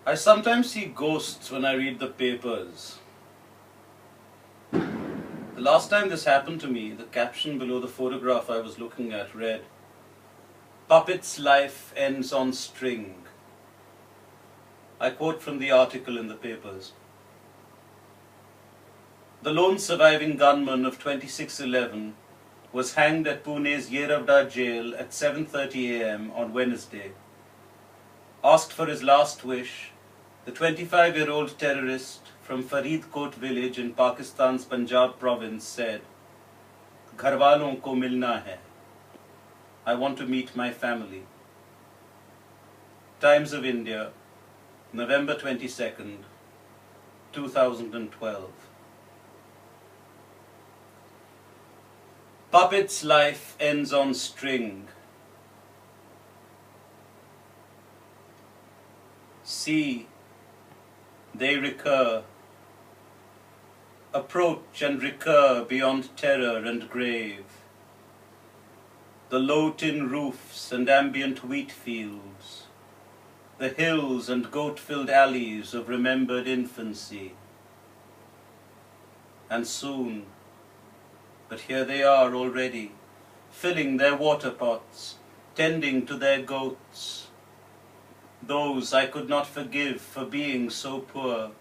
I sometimes see ghosts when I read the papers. The last time this happened to me, the caption below the photograph I was looking at read, "Puppet's life ends on string." I quote from the article in the papers. The lone surviving gunman of 2611 was hanged at Pune's Yeravda jail at 7:30 a.m. on Wednesday. Asked for his last wish, the 25-year-old terrorist from Faridkot village in Pakistan's Punjab province said, "Ghar walon ko milna hai. I want to meet my family." Times of India, November 22nd, 2012. Puppet's life ends on string. See, they recur, approach and recur beyond terror and grave. The low tin roofs and ambient wheat fields, the hills and goat-filled alleys of remembered infancy. And soon, but here they are already, filling their water pots, tending to their goats. Those I could not forgive for being so poor,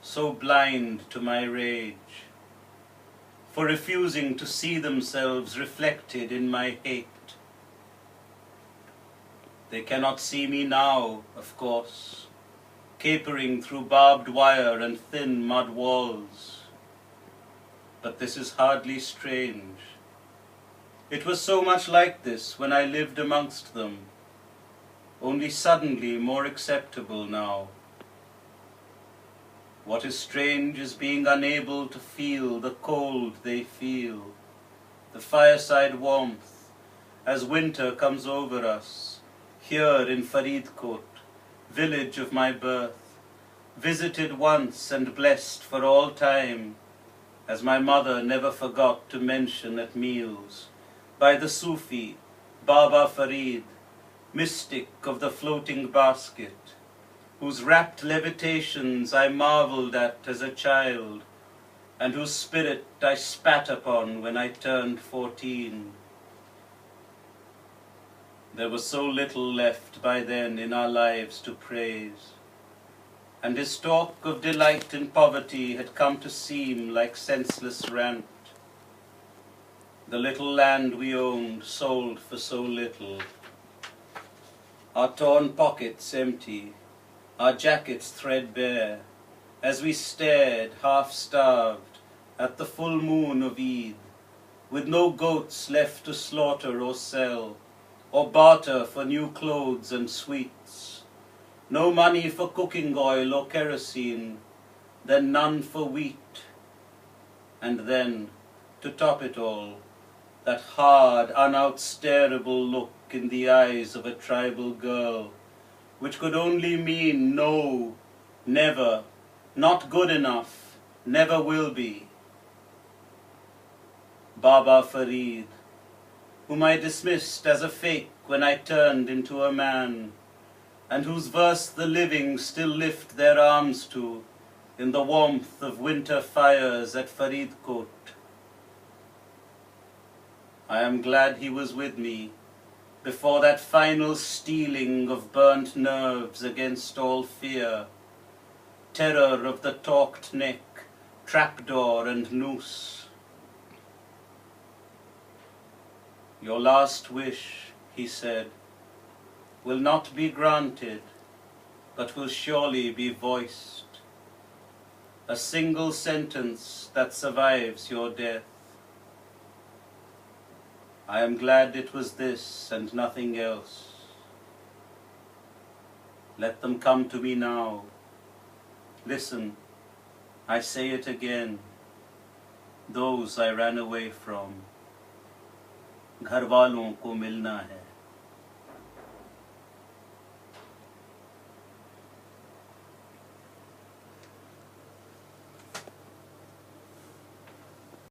so blind to my rage, for refusing to see themselves reflected in my hate. They cannot see me now, of course, capering through barbed wire and thin mud walls. But this is hardly strange. It was so much like this when I lived amongst them, only suddenly more acceptable now. What is strange is being unable to feel the cold they feel, the fireside warmth, as winter comes over us, here in Faridkot, village of my birth, visited once and blessed for all time, as my mother never forgot to mention at meals, by the Sufi, Baba Farid, mystic of the floating basket, whose rapt levitations I marveled at as a child, and whose spirit I spat upon when I turned 14. There was so little left by then in our lives to praise, and his talk of delight in poverty had come to seem like senseless rant. The little land we owned sold for so little. Our torn pockets empty, our jackets threadbare, as we stared, half-starved, at the full moon of Eid, with no goats left to slaughter or sell, or barter for new clothes and sweets, no money for cooking oil or kerosene, then none for wheat. And then, to top it all, that hard, unoutstareable look in the eyes of a tribal girl, which could only mean no, never, not good enough, never will be. Baba Farid, whom I dismissed as a fake when I turned into a man, and whose verse the living still lift their arms to in the warmth of winter fires at Faridkot. I am glad he was with me before that final steeling of burnt nerves against all fear, terror of the talked neck, trapdoor and noose. "Your last wish," he said, "will not be granted, but will surely be voiced. A single sentence that survives your death. I am glad it was this and nothing else. Let them come to me now. Listen, I say it again. Those I ran away from. Ghar walon ko milna hai."